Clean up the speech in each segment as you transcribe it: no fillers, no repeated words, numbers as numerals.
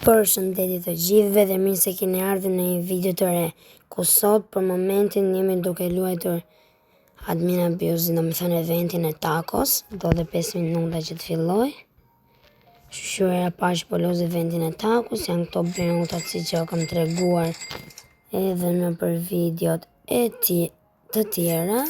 Përshëndetje të gjithëve dhe mirë se keni ardhur në një video të re, ku sot për momentin jemi duke luajtur admin abuse, domethënë eventin e tacos, do dhe 5 minuta që të filloj. Shqyra pa që po lozë eventin e tacos, janë këto brenutat si që kam treguar edhe në për videot të tjera.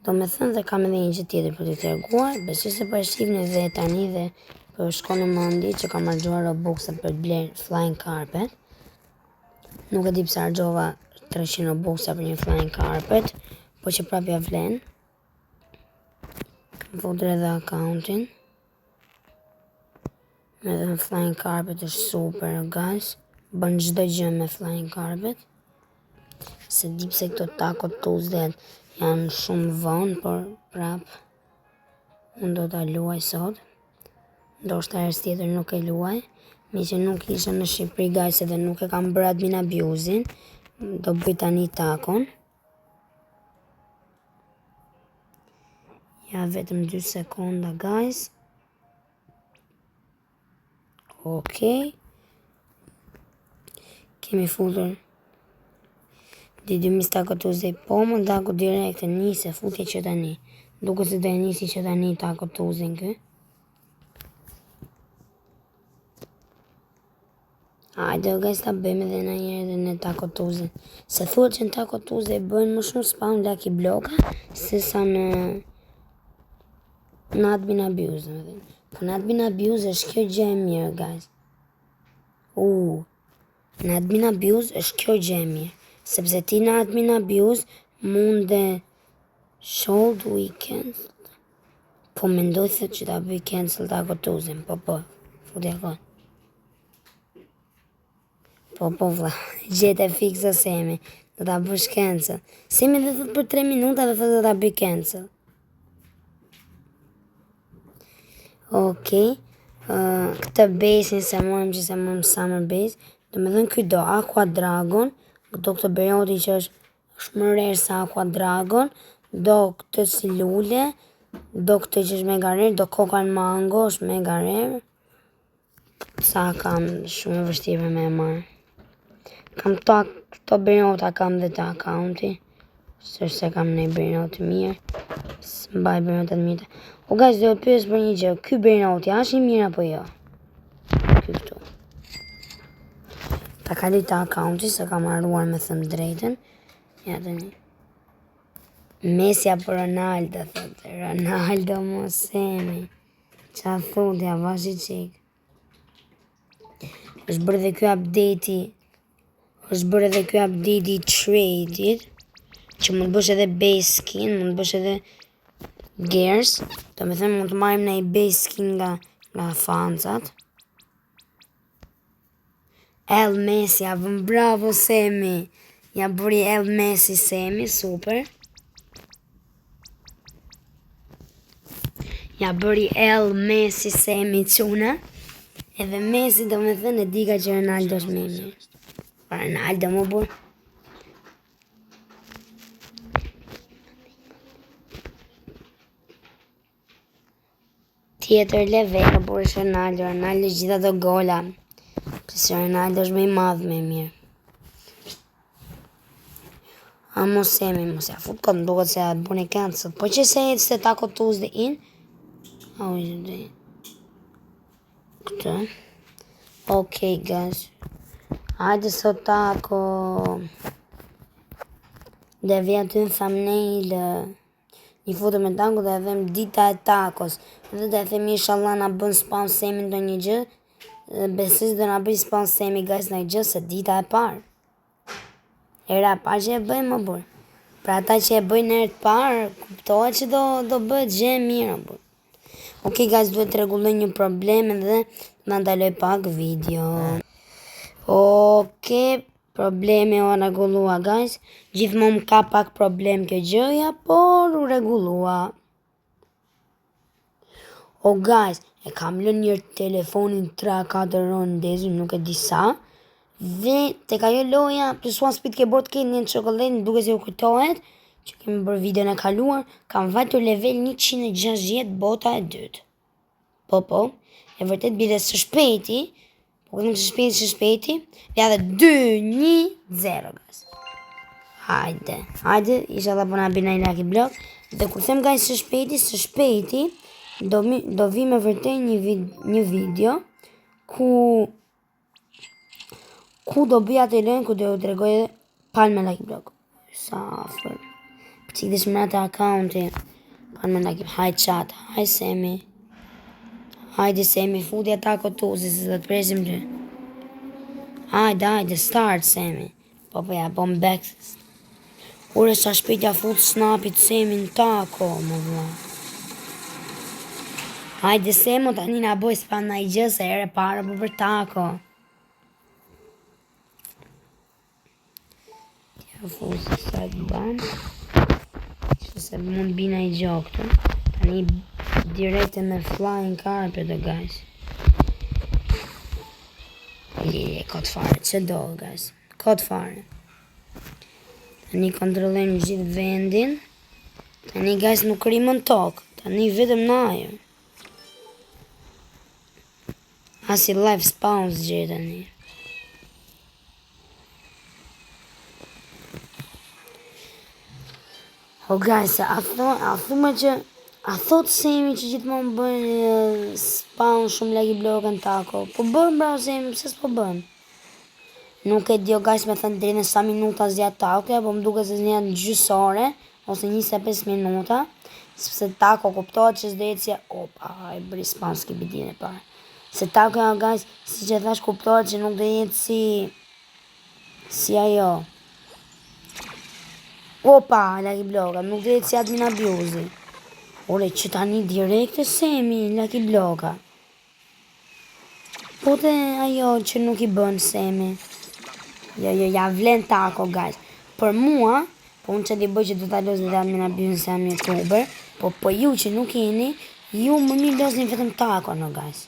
Domethënë dhe kam edhe një gjë tjetër për të treguar, besoj se po e shihni dhe tani dhe po shkon në mendje që kam harxuar Robuxa për të bler flying carpet. Nuk e di pse harxova 300 Robuxa për një flying carpet, po që prapë ja vlen. Kam futur edhe accountin. Edhe në flying carpet është super, guys. Bën çdo gjë me flying carpet. Se di pse këto Taco Tuesday janë shumë vonë, por prapë unë do ta luaj sot. Ndoshta herës tjetër nuk e luaj, me që nuk isha në Shqipëri, guys, edhe nuk e kam bërë admin abuse-in, do bëj tani takon. Ja vetëm 2 sekonda, guys. Okej. Kemi futur Didymis Taco Tuesday, po më Taco direkt e nisi, futje që tani. Duke se do e nisi që tani Taco Tuesday kë. Hajde, guys, ta bëjmë edhe në njërë edhe në Taco Tuesday. Se thuhet që në Taco Tuesday bëjnë më shumë spam lucky bloka se sa në admin abuse. Po në admin abuse është kjo gjë e mirë, guys. Në admin abuse është kjo gjë e mirë. Sepse ti në admin abuse mund dhe should we cancel. Po mendoj thët që ta bëj cancel Taco Tuesday. Po, futja kon. Po, vla, gjete fixa Semi, do ta bësh cancel. Semi dhe thët për 3 minuta dhe thët do ta bëj cancel. Okej, këtë base-in se morëm Summer Base, do me dhënë këtë do Aqua Dragon, do këtë Berioti që është më rare se Aqua Dragon, do këtë si lule, do këtë që është mega rare, do Coca Mango është mega rare. Sa kam shumë vështirë me marë. Kam këto Beriota kam dhe të accounti, sërse kam në Beriot të mirë, së mbaj Beriot të mirë. O guys, do e pyes për një gjë, ky Beriot është i mirë apo jo? Ky këtu. Ta kali të accounti, se kam arruar me thëmë drejten. Ja të një. Messi apo Ronaldo, thëtë. Ronaldo Mosemi. Qa thot, ja vashi qik. është bërë dhe kjo update-i trade-it, që mund të bësh edhe base skin, mund të bësh edhe gears, do me thënë mund të marrim në i base skin nga fansat. El Messi, ja vëm bravo Semi, ja bëri El Messi Semi, super. Ja bëri El Messi Semi quna. Edhe Messi do me thënë e dika që Ronaldo është me mirë. Pa Ronaldo më burë. Tjetër level e burë është Ronaldo. Ronaldo gjitha do gola. Pëse Ronaldo është me i madhë me mirë. A mos ja fut këtë duket se atë bune cancel. Po që se jetë se Taco Tuesday in? A u ishtë dhe. Këtë. Okej, guys. Hajde sot taco. Dhe vjen të në thumbnail. Një foto me taco dhe them dita e tacos. Dhe dhe them inshallah na bën spam Semi ndo një gjë. Besoj do na bëj spam Semi, guys, në gjë se dita e parë. Era parë që e bëjmë më burë. Pra ata që e bëjnë herë të parë, kuptohet që do bëhet gjë e mirë, burë. Okej, guys, duhet të rregulloj një problem dhe na ndaloj pak video. Okej, problemi u rregullua, guys. Gjithmonë ka pak problem kjo gjëja, por u rregullua. O guys, e kam lënë një telefonin 3-4 orë ndezur, nuk e di sa. Dhe tek ajo loja plus one speed keyboard keni një çokoladë duke se u kujtohet që kemi bërë videon e kaluar, kam vajtur level 160 bota e dytë. Po, e vërtet bile së shpejti, Po këtëm së shpejti. Ja dhe 2-1-0 guys. Hajde, isha dhe përna bina i Lucky Block. Dhe kur them guys së shpejti, do vi me vërtej një video ku do bëja të lojnë, ku do të regoj palme Lucky Block. Sa fër. Për që këdish më të akaunti, palme Lucky Block. Hajde chat, hajde Semi. Hajde Semi, futi atako tu, si se të presim që. Hajde, start Semi. Po ja, bom back. Ure sa shpejtja fut snapit Semi në tako, më vla. Hajde Semi, tani na boj s'pan na i gjë se ere para për tako. Tja fut se sa të banë. Që se mund bina i gjë këtu. Tani direkte me flying carpet, guys. Kot fare, që do, guys. Kot fare. Tani kontrollojmë gjithë vendin. Tani, guys, nuk rrimën tokë. Tani vetëm në ajer. Asi live spawns gjithë tani. O, guys, a thume që a thot Semi që gjithmonë bën spawn shumë Lucky Block në tako. Po bën bra Semi, pëse s'po bën? Nuk e dio guys me thënë drejnë sa minuta zja tako, po më duke se zja në gjysore, ose 25 minuta, sepse tako kuptohet që s'dojtë si opa, e bëri spawn s'ki bidin e parë. Se tako ja guys, si që thash kuptohet që nuk do jetë si ajo. Opa, Lucky Block, nuk do jetë si admin abuse. Ore, që tani direkte Semi, Lucky Blocka. Po të ajo që nuk i bën Semi. Ja vlen tako, guys. Për mua, po unë që di bëj që du t'a losë dhe admin abuse se jam youtuber, po ju që nuk jeni, ju më mirë losë vetëm tako, no, guys.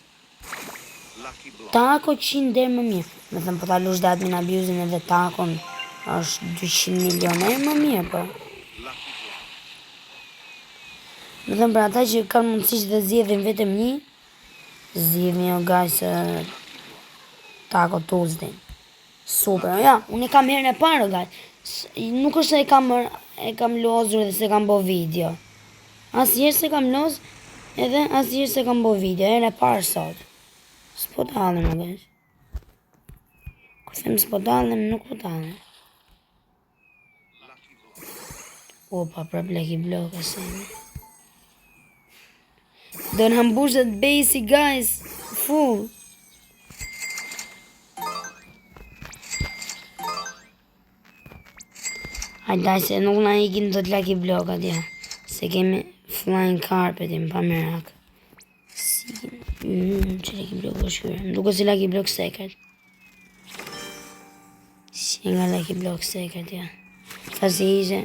Tako 100 der më mirë. Me thëmë, po t'a losë dhe admin abuse edhe takon është 200 milioner më mirë, po. Me thëmë për ata që kanë mundësi që dhe zjedhin vetëm një, zjedhin jo guys tako Tuesday. Super, ja, unë e kam herën e parë guys. Nuk është se e kam lozur dhe se kam bo video. Asnjëherë se kam loz, edhe asnjëherë se kam bo video, herën e parë sot. S'po t'halem guys. Kur them s'po t'halem, nuk po t'halem. Opa, prap Lucky Block e Semi. Do në hambush dhe basic guys. Full. Hajde se nuk na ikin do t'Lucky Block atje. Se kemi flying carpetin pa merak. Që Lucky Block është kërë. Më duke si Lucky Block secret. Si nga Lucky Block secret, ja. Tha si ishe.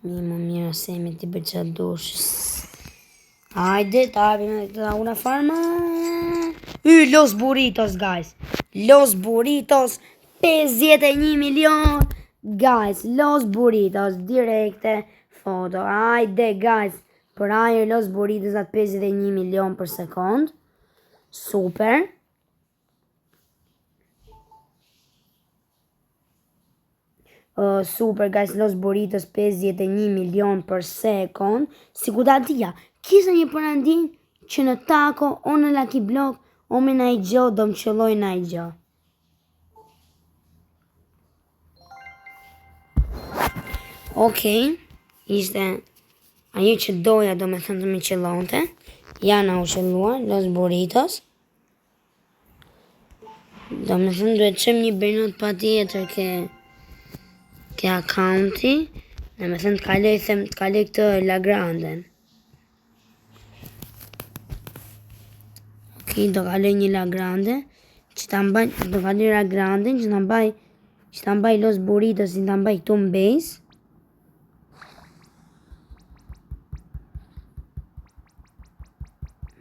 Më mirë Semi ti për që dush. Hajde, ta abime të una farma. Los Burritos, guys. Los Burritos, 51 milion. Guys, Los Burritos, direkte foto. Hajde, guys. Për ajer Los Burritos atë 51 milion për sekund. Super. Super, guys, Los Burritos 51 milion për sekund. Si ku ta dhja, kisa një përëndin që në tako, o në Lucky Block, o me na i gjo, do më qëlloj na i gjo. Okej, ishte ajo që doja do me thënë të me qëllonte. Ja na u qëlluar, Los Burritos. Do me thënë duhet qëm një bërnot pa tjetër ke akaunti. Do me thënë të kalej këtë La Granden. Do kaloj një La Grande, që ta mbaj, do kaloj La Grande, që ta mbaj Los Burritos, që ta mbaj këtu në base.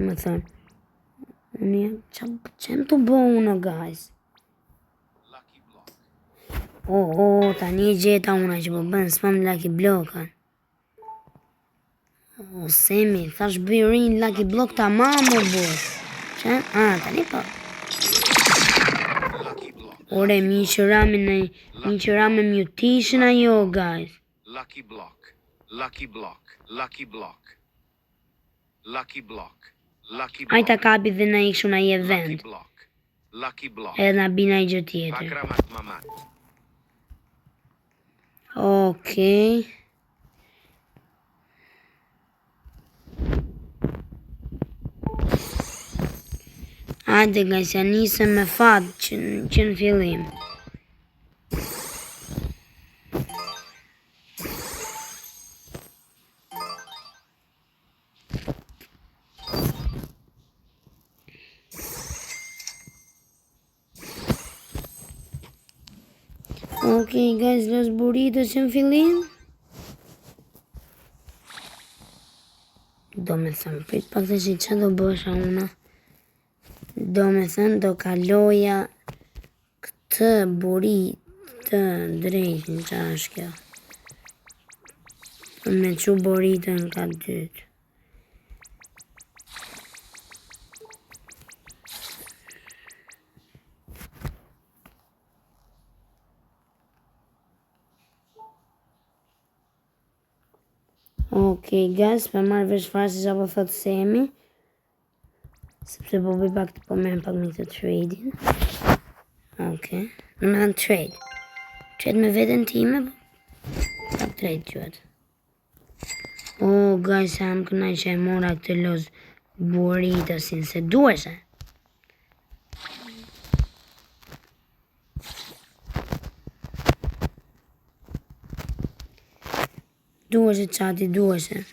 Më thënë, unë qem të bo unë, guys. Tani gjeta unë që po bënë, s'pam Lucky Block. O, Semi, thash bëjrin Lucky Block ta mamu bu. Që? Tani po. Ore, mi qëra me mutation ajo, guys. Lucky Block. Lucky Block. Lucky Block. Lucky Block. Lucky Block. Ajta kapi dhe na ikshu na i event. Lucky Block. Edhe na bina i gjë tjetër. Akramat mamat. Okej. Hajde guys, ja nisëm me fat që në fillim. Okej guys, los burritos që në fillim. Do me thëmë, prit pak të që do bësha una. Do me thënë, do kaloja këtë burritë drejtën që është kjo. Me që burritën ka dytë. Okej guys, për marrë vesh farsi që po thotë Semi. Sepse po bëj pak të po merë pak me këtë trading. Okej, në me thënë trade. Trade me vetën time, pak trade qëtë. Guys, jam kënaj që e mora këtë los burritosin, se dueshe. Dueshe qati, dueshe.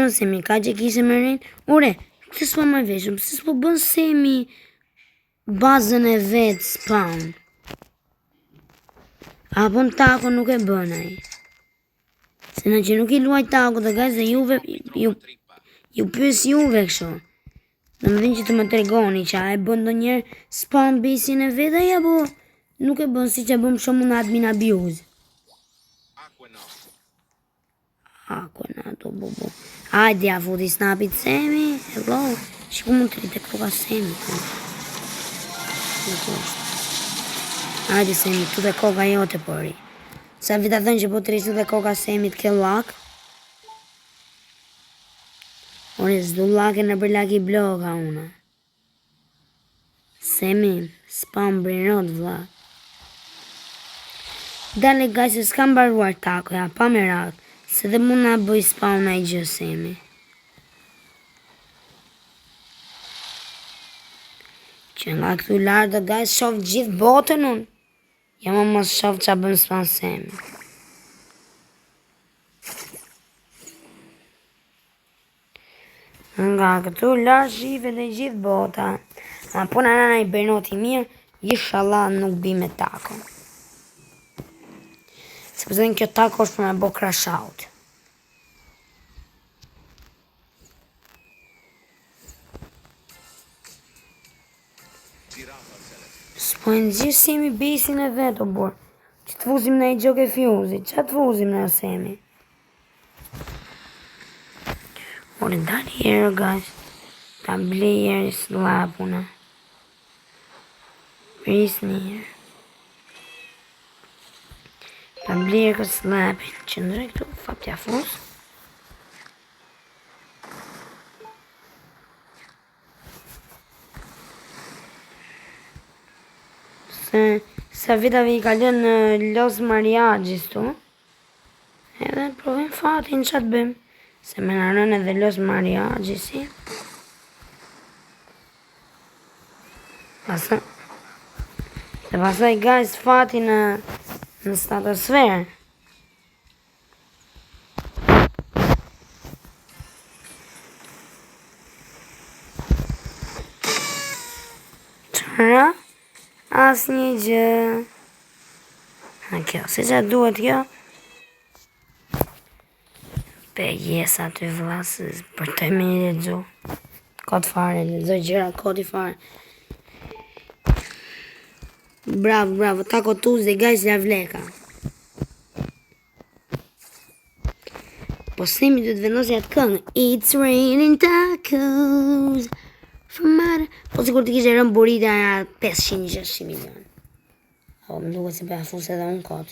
Semi, ka që kishe me rejnë. Ure, këtë s'po më veshëm, pëse s'po bën Semi bazën e vetë spawn. Apo në tako nuk e bën ai. Se në që nuk i luaj tako dhe guys dhe juve, ju pys juve kësho. Dhe më dhinë që të më tregoni që a e bën do njerë spawn basin e vetë aja, apo nuk e bën si që bëm shumë në admin abuse. Aquanato, bobo. Hajde, ja futi snapit Semi. Hello. Shku më të rritë koka Semi. Hajde Semi, tu dhe koka jote përi. Sa vita thënë që po të rritë dhe koka Semi të ke lak. Ore, zdu lake në për Lucky Block a una. Semi, spam brinot vla. Dale guys, s'kam baruar tako, ja, pa me rakë. Se dhe muna bëj spawn a i gjë Semi. Që nga këtu lartë dhe guys, shof gjithë botën unë. Ja më mos shof që a bën spawn Semi. Nga këtu lartë shive dhe gjithë bota. Ma puna nana i bernoti mirë, inshallah nuk bi me tako. Sepse në kjo tako është për me bo crash out. S'pojnë gjithë Semi besin e vetë, o borë. Që të fuzim në i gjok e fjuzit. Që të fuzim në Semi? Ore, dali jero, guys. Ta ble jeri s'lapuna. Pris një jero. Ta blerë këtë slapin, që ndre këtu, fap t'ja fus. Se vitave i kalën në Los Mariaghis tu. Edhe provim fatin që të bim. Se me nërën edhe Los Mariaghisi. Dhe pasaj guys fatin në stratosferë. Qëra? As një gjë. A kjo, si që duhet kjo? Pe jesa të vlasës, për të me një ledzu. Kotë fare, ledzu gjëra, koti fare. Bravo, bravo, tako Tuesday, guys, la vleka. Po Semi duhet vendosja atë këngë. It's raining tacos from outer. Po sikur të kishe rënë burita 500-600 milion. Po më duket si për fusë edhe unë kot.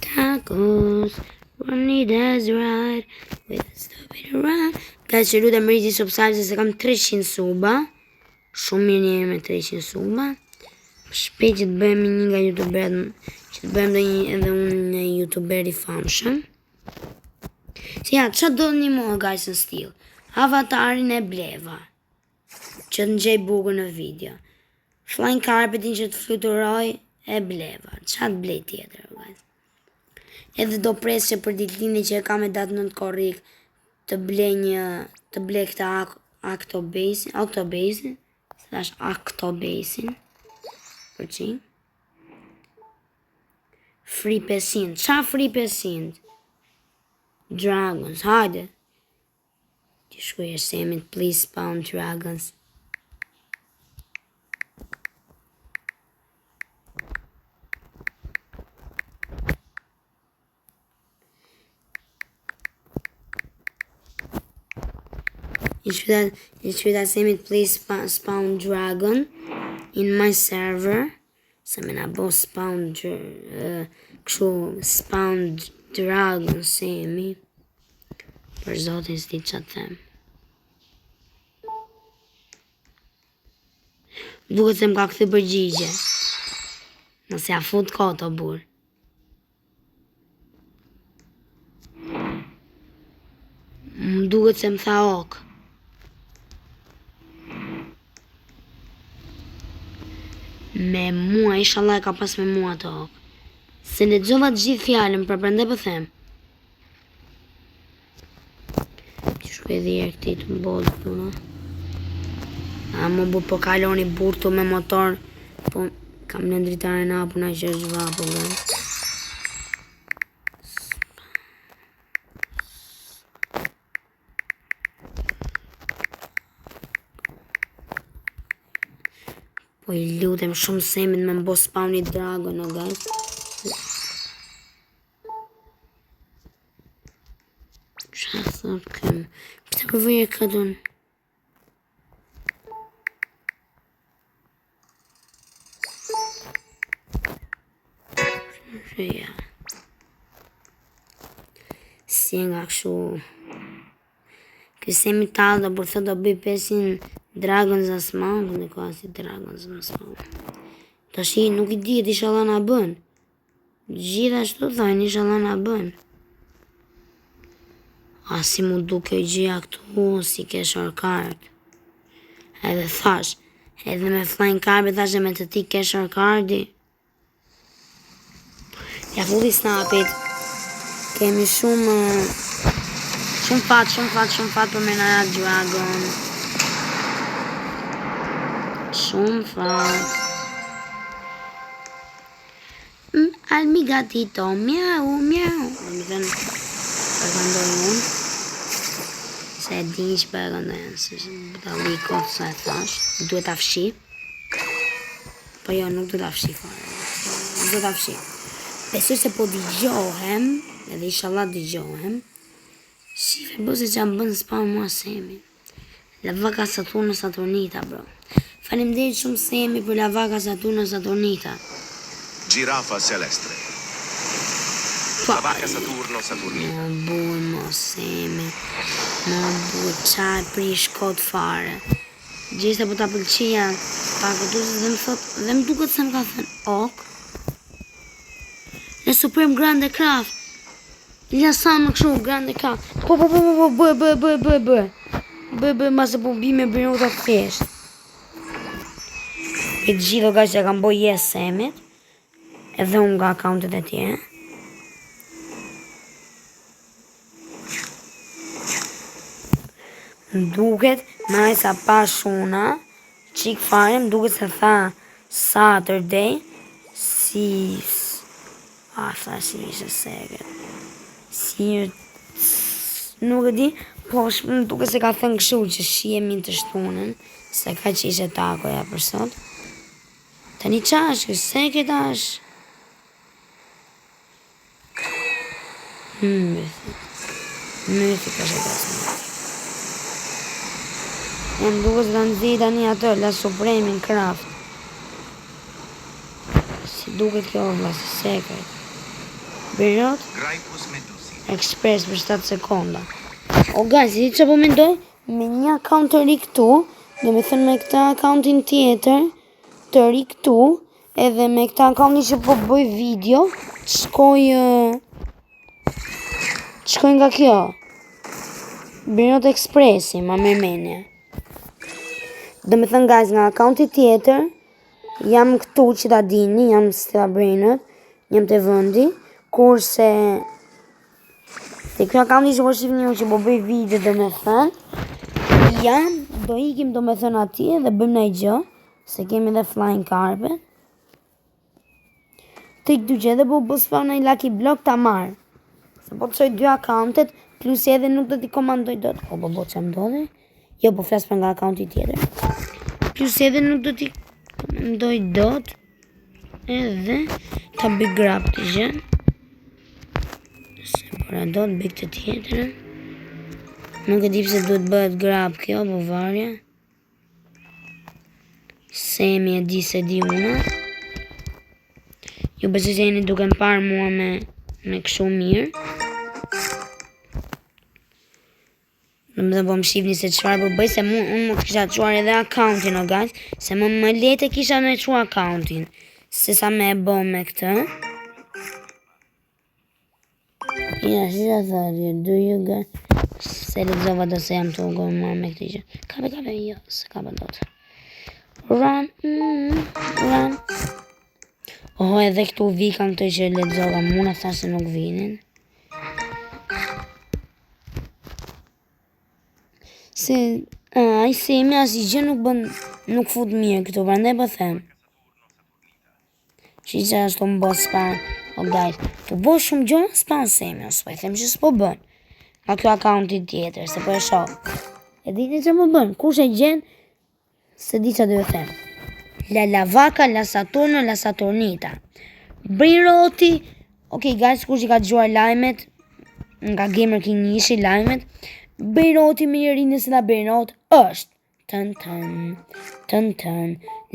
Tacos, one need as right, with a stupid run. Ka që lutem rriti subscribe se kam 300 suba. Shumë mirë njemi me 300 suba. Shpejt që të bëjmë një nga youtuberet, që të bëjmë edhe unë një youtuber i famshëm. Si ja, që do një mua guys në stil? Avatarin e bleva, që të ngjej bukur në video. Flying carpetin që të fluturoj e bleva. Qa të blej tjetër, guys? Edhe do pres që për ditëlindje që e ka me datë 9 korrik të blej këta Octobasin, slash Octobasin, për qinë. Free 500, qa free 500? Dragons, hajde. Ti shkruaj Semit, please spawn dragons. You should have Semit, please spawn dragon in my server. Se me na bo spawn dragon Semi. Për zotin s'di që të them. Duket se m'ka këthy përgjigje. Nëse ja fut koto bur. M'duket se m'tha ok. Me mua, inshallah e ka pas me mua të ok. Se lexova të gjithë fjallën, për prandaj po them. Që shkoj dhirë këti të mbodhë puna. A më bu po kaloni burtu me motor, po kam në dritare na puna që është vapo gënë. Po I lutem shumë Semit me mbo spawn I dragon, o guys. Qa thot këmë? Pita përvëj e këtën. Ja. Si nga këshu. Kësemi talë do për thot do bëj 500 dragons as spawn, në ka si dragons as spawn. Ta shi nuk I dihet inshallah na bën. Gjithashtu thajnë inshallah na bën. A si mu duke gjia këtu, si ke shorkart. Edhe thash, edhe me flying carpet thash e me të ti ke shorkardi. Ja futi snapit. Kemi shumë fat për me nara dragon. Shumë fat. Almi gatito, miau, miau. Më thënë, përgëndoj unë. Se e di që përgëndoj unë, se da u I kotë sa e thash. Duhet afshi. Po jo, nuk duhet afshi fare. Duhet afshi. Besoj se po digjohem, edhe inshallah digjohem. Shife bëse që më bënë spawn mua Semi. Lavaka Saturno Saturnita, bro. Faleminderit shumë Semi për Lavaka Saturno Saturnita. Girafa Celestre. Lavaka Saturno Saturnita. Më buj mo Semi. Më buj qaj prish kot fare. Gjesta po ta pëlqia. Pa këtusës dhe më thot, dhe më duket se më ka thënë ok. Në Supreme Grande Craft. Lja sa më këshu Grande Craft. Po, bë, ma se po bime bërnota të thjesht. I të gjitho ka që kam boj yes Semit. Edhe unë nga accountet e tje. Duket, ma e sa pa shuna. Qik fare, më duket se tha Saturday. Si... A, tha si ishe seket. Si... Nuk e di, po më duket se ka thënë këshu që shihemi të shtunën. Se ka që ishe takoja për sot. Tani qash, seket ash. Mythic është e gasë. E më duke të kanë zi tani atë, la Supremin Craft. Si duket kjo vla, si sekret. Birot, Graipus medusi. Express për 7 sekonda. O guys, i që po mendoj, me një account të ri këtu, dhe me thënë me këta accountin tjetër, të ri këtu, edhe me këta accountin që po bëj video, shkoj nga kjo. Birot Expressi, ma me menje. Dhe me thënë guys, nga accounti tjetër, jam këtu që ta dini, jam Stella Brainerd, jam të vëndi, kurse te kjo accounti që po shifni që po bëj video dhe me thënë, do ikim do me thënë atje dhe bëjmë në i gjë, se kemi dhe Flying Carpet. Të i këtu që edhe po bëspa në i Lucky Block ta marë. Se po të qoj 2 accountet, plus edhe nuk do t'i komandoj dot. Po që më dodhe? Jo, po flasë për nga accounti tjetër. Plus edhe nuk do t'i komandoj dot. Edhe ta bëj grab t'i gjë. Se para dot bëj këtë tjetër. Nuk e di pse duhet bëhet grab kjo, po varja. Semi e di se di una. Ju besoj se jeni duke më parë mua me kështu mirë. Në më dhe po më shifni se qëfar po bëj, se unë më të kisha quar edhe accountin, o guys, se më lete kisha me qua accountin, se sa me e bo me këtë. Ja, si sa thari, do you guys, se lezova do se jam të ugo më me këtë gjë. Kape, jo, se kape do të. Run. Oho, edhe këtu vikan këtë që lezova, muna tha se nuk vinin. Se, ai Semi as i gjë nuk fut mirë këtu, prandaj po them. Që që ashtu më bo spam, o guys, të bo shumë gjona spam Semi, ose po i them që s'po bën. Nga kjo accounti tjetër, se po e shoh. E diti që më bën, kush e gjen, se di që duhet them. La Vaca, la Saturno, la Saturnita. Briroti, ok guys, kush i ka gjuar lajmet, nga Gamer King ishi lajmet, Briroti me njërinës la Brirot është tën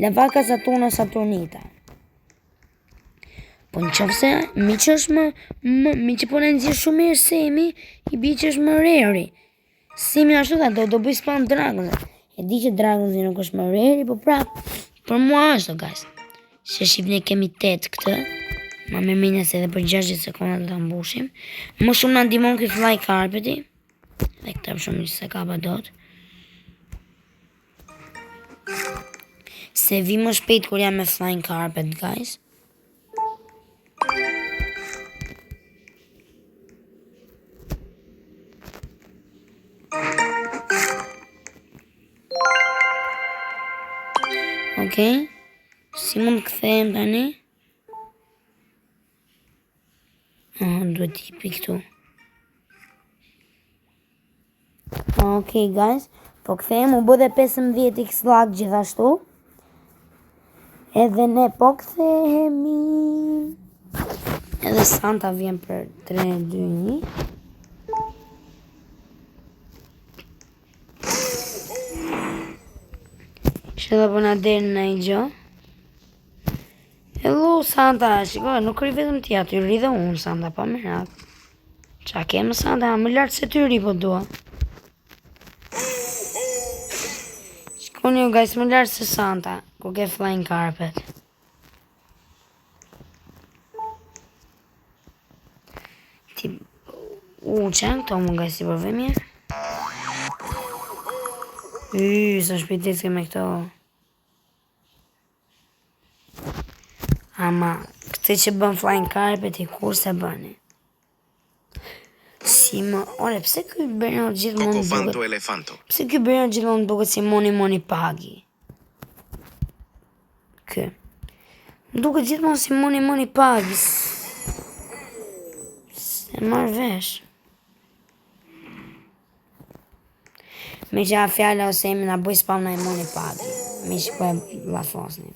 La Vaca Saturno Saturnita. Po në qofë se mi që është mi që po në nëzirë shumë mirë Semi, i bi që është më reri. Semi ashtu da do bëj spam Dragonzë. E di që Dragonzë nuk është më reri, po prap, për mua është, guys. Se shifne kemi 8 këtë, ma me minja se edhe për 60 sekonda të të mbushim. Më shumë në ndimon këtë Fly Carpeti, dhe këta për shumë që se ka pa dot. Se vi më shpejt kur jam me Flying Carpet, guys. Okej, si mund këthejmë tani? Duhet t'i pi këtu. Okej, guys, po këthejmë, u bëdhe 15x lag gjithashtu. Edhe ne po këthejemi. Edhe Santa vjen për 3, 2, 1. Që dhe përna derë në i gjo. Hello Santa, shikoj, nuk rri vetëm tja, ty rri dhe unë Santa, pa më ratë. Qa kemë Santa, më lartë se ty rri po dua. Shikoni ju guys, më lartë se Santa, ku ke Flying Carpet. Qenë këto më guys, si përvemje. Sa shpejtis ke me këto. Ama, këtë që bën Flying Carpet i kur se bëni. Si më, ore, pse këj bërën gjithmonë Cocofanto elefanto. Pse këj bërën gjithmonë duket si Moni Pagi? Kë. Duket gjithmonë si Moni Pagi. Se marrë vesh. Me që a fjalla ose emi nga bëj spam në e Moni Pagi. Me që po e lafosni.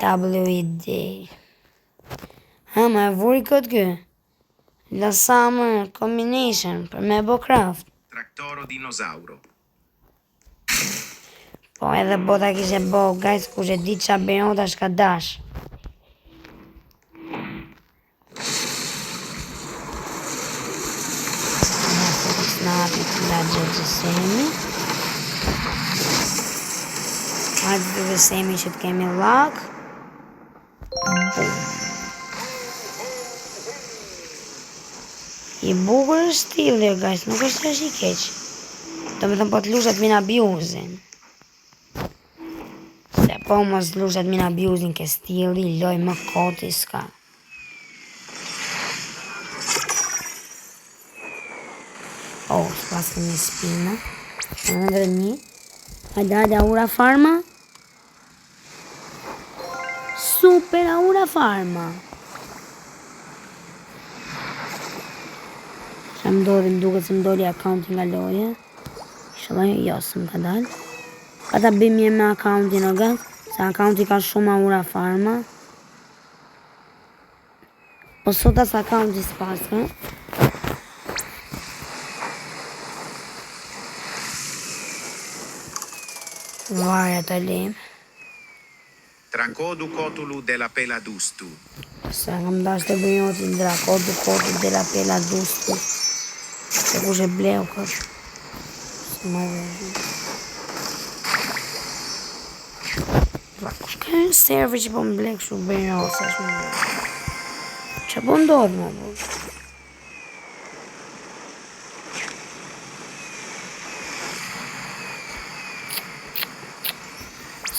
WD. Ha, ma e vuri këtë kë. La summer combination për me bo craft. Tractoro dinosauro. Po edhe bota kishe bo, guys, kush e di qa Benota shka dash. Snapi të la gjëgjësemi. Hajtë të vësemi që të kemi lak. I bukur është stili, guys, nuk është i keq. Do me thëmë po të lushat min abuzin. Se po mos lushat min abuzin ke stili, loj më koti s'ka. Oh, s'pas ke një spina. Në dhe një. Hajde, aura farma. Super aura farma. Që më dodi, më duke se më dodi akaunti nga loje. Shala jo, së më ka dalë. Pa ta bimje me akaunti në gëtë, se akaunti ka shumë aura farma. Po sot as akaunti s'paska. Varja të lim. Tracodu cotulu della pela dustu. Se kam dash të bënjotin Tracodu cotulu della pela dustu. Se kush e bleu këtë. Se më vërgjë. Kush ka një server që po më blek shu bënjot, sa shmë vërgjë. Që po ndodhë më bërgjë.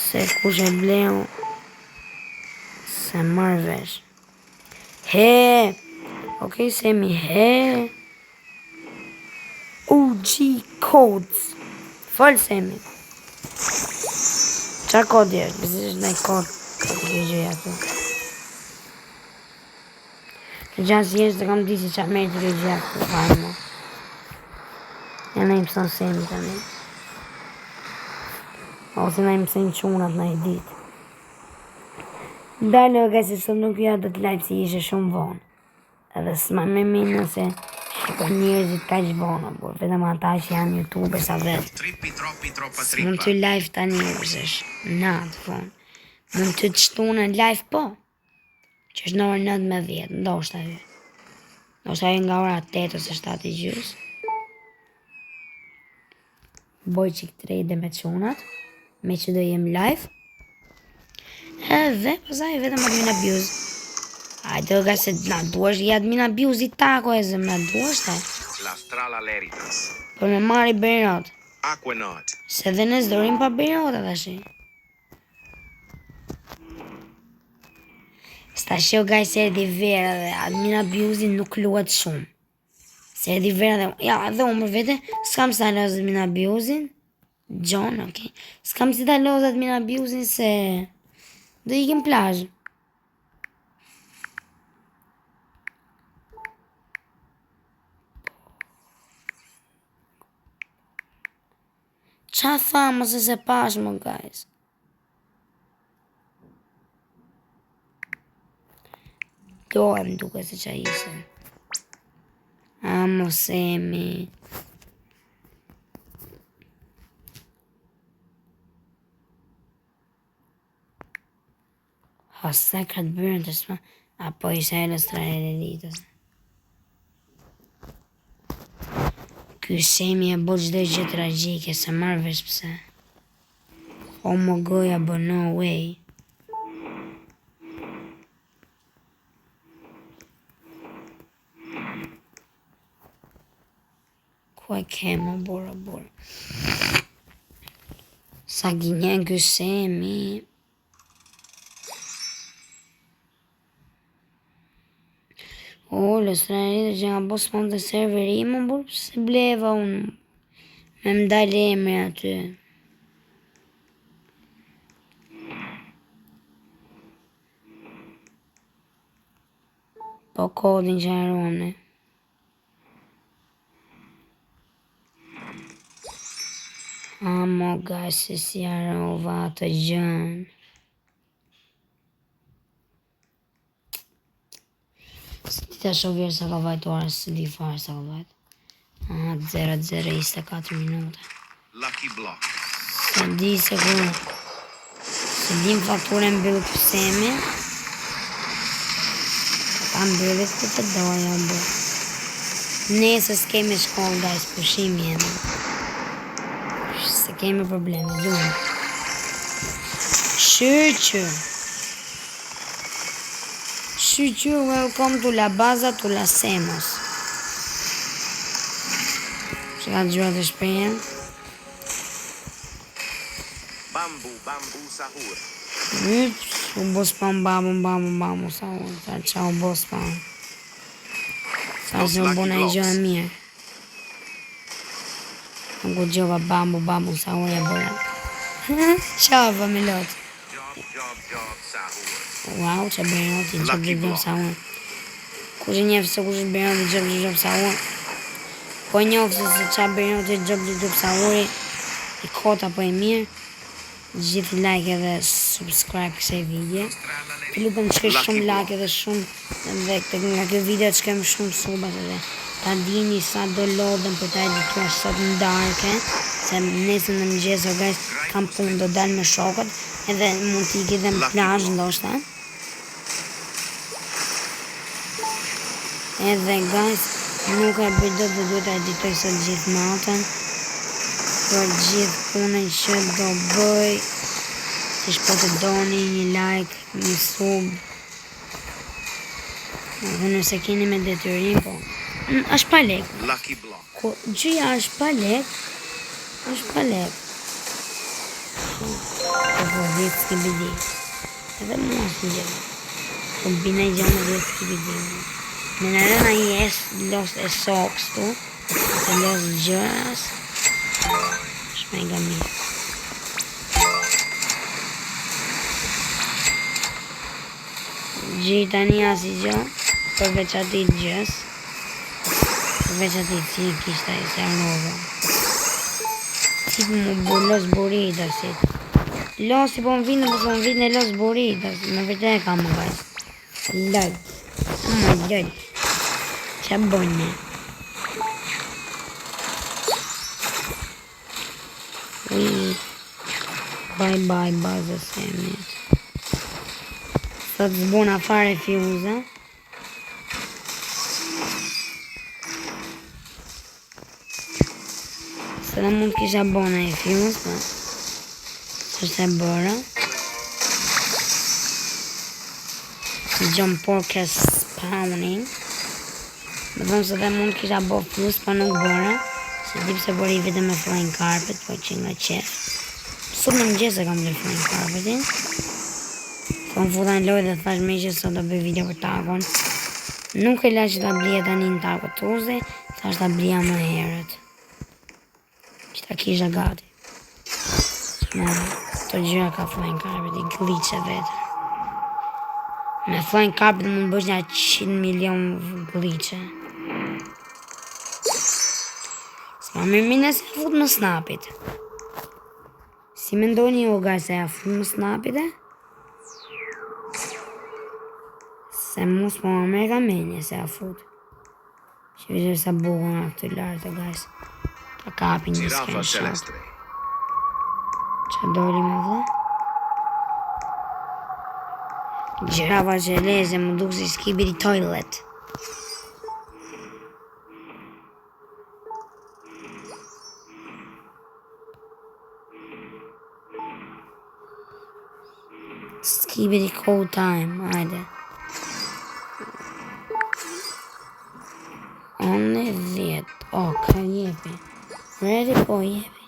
Se kush e bleu se marrë vesh. He! Okej, Semi, he! OG codes. Fol, Semi. Qa kodi është? Bëzë është nëj kod. Këtë ke gjëja tu. Të gjanë si jeshtë të kam di si qa merë të ke gjëja tu. Fajmo. Ja në i mëson Semi të ne. Ose na i mësën qunat na i ditë. Dalë o gësi sot nuk ja do të lajpë si ishe shumë vonë. Edhe s'ma me minë nëse shiko njerëzit ka që vonë, por vetëm ata që janë YouTube sa vetë. Trippi troppi troppa Mund trippa. të live tani vëzësh, natë vonë. Mund të qëtu në live po. Që është në orë 19, ndoshta ju. Ndoshta ju nga ora 8 ose 7 i gjys. Boj qik trade me qunat. Me që do jem live. Edhe, pasaj vetëm admin abuse. Ajde, ga se na duash i admin abuse i tako e zëm, na duash ta. La strala leritas. Për me marri Benot. Aquanaut. Se dhe në zdorim pa Benot atë ashi. Sta shio gaj se erdi vera dhe admin abuse nuk luat shumë. Se erdi vera dhe, ja, dhe unë për vete, s'kam sa lozët admin abuse-in. John, okej. S'kam si ta lozët admin abuse-in se do ikim plazh. Qa tha mëse se pash më, guys? Dohem duke se qa ishe. Amo Semi. Ha, secret burn të shma. Apo isha e lëstra e reditës. Ky Semi e bo gjdo gjë tragjike, se marrë vesh pëse. O më goja, but no way. Ku e kemë, bora. Sa gjenjen ky Semi. O, lësra e rritë që nga bo s'pon të serveri, më burë se bleva unë. Me mdale emri aty. Po kodin që arone. Amo, guys, se si arova të gjën. Këta shohë sa ka vajtuar, së di farë sa ka vajtë. 0-0-24 minuta. Lucky block. Se di se kur... Se dim fakturën mbyllë pësemi. Ka mbyllit ku të doja, bë. Nese s'kemi shkollë, guys, pushim jemi. Se kemi probleme, duhem. Shqyqyr, welcome to la baza to la semos. Që ka të gjua të shprejen? Bambu sahur. U bos pa bamu sahur. Qa u bos pa. Sa që u bona i gjua mirë. Nuk u gjova bambu sahur e bëra. Qava me lotë. Job sahur. Wow, që bërënot i gjop sahur. Kush e njefë se kush e bërënot i gjop sahur. Po njofë se qa bërënot i gjop sahuri. I kota po e mirë. Gjithë like edhe subscribe kësaj video. Të lupëm që kesh shumë like edhe shumë. Dhe nga kjo video që kemë shumë subat edhe. Ta dini sa do lodhem për ta edituar sot në darke. Se nesër në mëgjes o guys kam punë do dal me shokët. Edhe mund t'i dhe në plazh ndoshta. Edhe guys nuk e bëj do të duhet ta editoj sot gjithë natën. Për gjithë punën që do bëj. Që po të doni një like, një sub. Dhe nëse keni me detyrim, po. Është pa lek. Lucky block. Gjyja është pa lek. është pa lek. Po vjetë s'ki bidi. Edhe mua s'ki gjithë. Po bina i gjanë vjetë s'ki bidi. Me në rëna i los e soks tu. Se los gjëras. Shme nga mirë. Gjë tani asi gjë. Përveç ati gjës. Përveç ati që kishta i se arrova. Si për mu bu los burritosit. Los i po më vinë, po më vinë e los burritos. Me vërte e kam më gajs. Lëll. Më lëll. Qa bëjnë? Bye bazë semit. Sot zbuna fare fjuza. Se da mund kisha bona e fjuz, po. Qështë e bëra. John Porkes spawning. Dhe dhëmë se dhe mund kisha bo fjuz, po nuk bëra. Se dip se bëri vete me flying carpet, po që nga qef. Sot në mëgjes e kam bërë flying carpetin. Kom futa në loj dhe thash me që sot do bëj video për takon. Nuk e la që ta blija tani në tako tuzi, thash ta blija më herët. Që ta kisha gati. Të gjyra ka flying carpet, i glitche vetë. Me flying carpet mund bësh një 100 milion glitche. S'ma mirë mine se fut më snapit. Si me ndoni ju guys se ja fut më snapit e? Se mus po më me ka menje se a fut. Që vizër sa buku nga këtë lartë, guys. Ta kapi një screenshot. Qa doli me dhe? Gjirava gjeleze më duk si skibiri toilet. Skibiri cold time, ajde. Only 10. Ka jepi. Ready po jepi.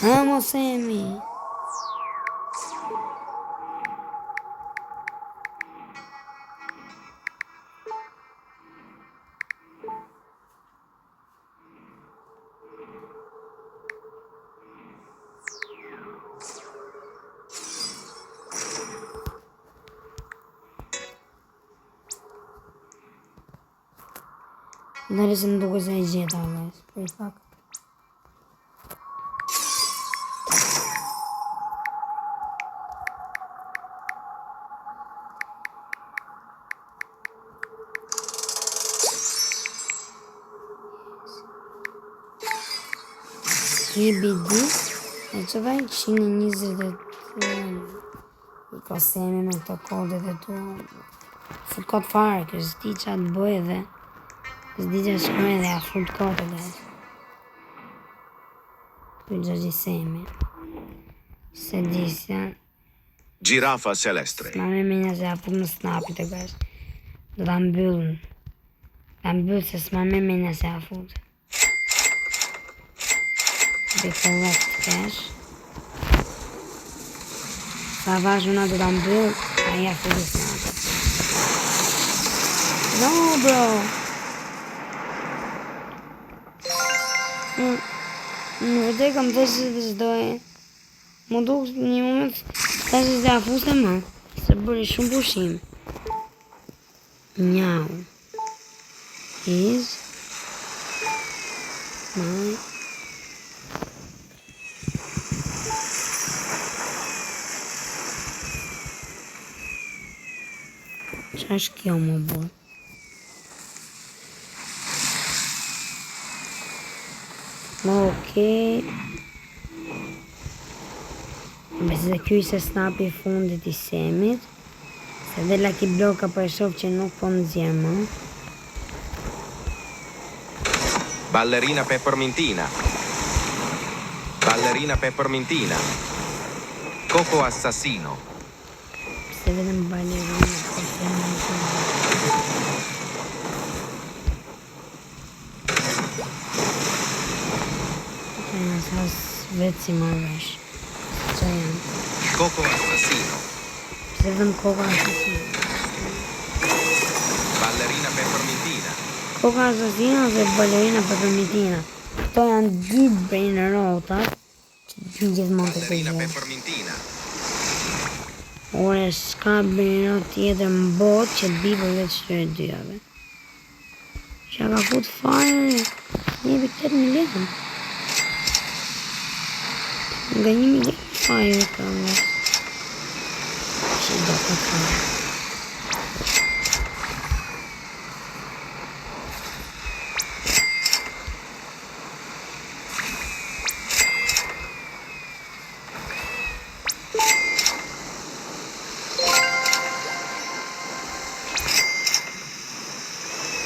Amo semi. Dari se më duke se e gjeta, guys. Për i pak. KBD e që dhe 120 i kosemi me këto kodet e tu fut kod fare, kështë s'di qa të bëj dhe s'di qa shkoj dhe ja fut kod e dhe të gjëgjisemi se disja Girafa Celestre. ma me menja se ja fut në snapit e guys do ta mbyllën se s'ma me menja se ja fut dhe collect cash sa vash una do ta mbyll a ja fut në snapit no bro në vërtet kam thëshë dhe s'doj më duk një moment thëshë dhe afuse më se bëri shumë pushim Njau is my qa është kjo më bërë Okej. Besë dhe kjo ishte snapi I fundit I semit. Se dhe Lucky Block po e shoh që nuk po nxjerr më. Ballerina peppermintina. Ballerina peppermintina. Coco assassino. Se vedem ballerina peppermintina. Vetë si marrësh. Që janë? Coco assassino. Se vedem Coco assassino. Ballerina peppermintina. Coco assassino dhe ballerina peppermintina. Këto janë dy brain rota që gjithmonë të Ballerina përgjë. peppermintina. Ore, s'ka brain rot tjetër në botë që të bi për vetë shtyre dyjave. Që ka fut fare, 1.8 milion. Nga 1 milion fare ka nga. Që do të fare.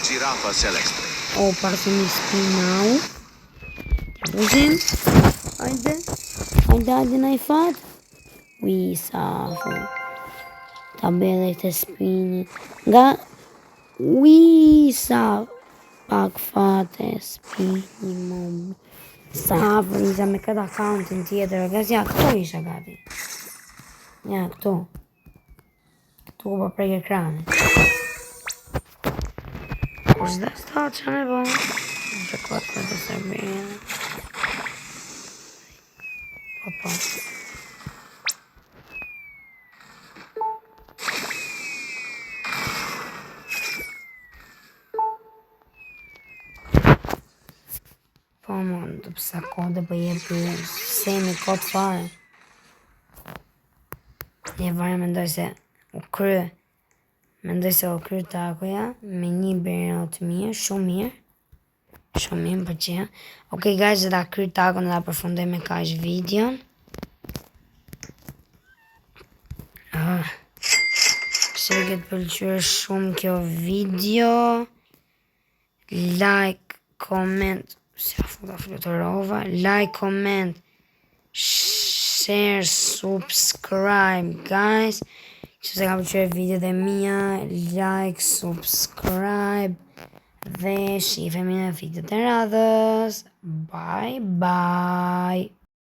Girafa Celestre. O, partë një spinau. Të buzim. Hajde. Hajde na I fat. Ui, safu. Ta bele të spini. Nga. Ui, sa. Pak fate spini më. Safu, isha me këtë accountin tjetër. Gasi, ja, këto isha gati. Ja, këto. Këto ku pa prek ekranin. Kur s'da sta që me bo. Që këtë me të sërbirë. Po. Po më, të pësa kode për je për semi kod fare. Je vare mendoj se u kry. Mendoj se u kry takoja me një bërë të mirë, shumë mirë. Shumë mirë për që. Okej guys, dhe da kry tako në da përfundoj me ka ish videon. Se këtë pëlqyre shumë kjo video. Like, comment, se a fluturova. Like, comment, share, subscribe guys. Që se ka pëlqyre video dhe mia, like, subscribe. Dhe shifemi në video të radhës. Bye bye.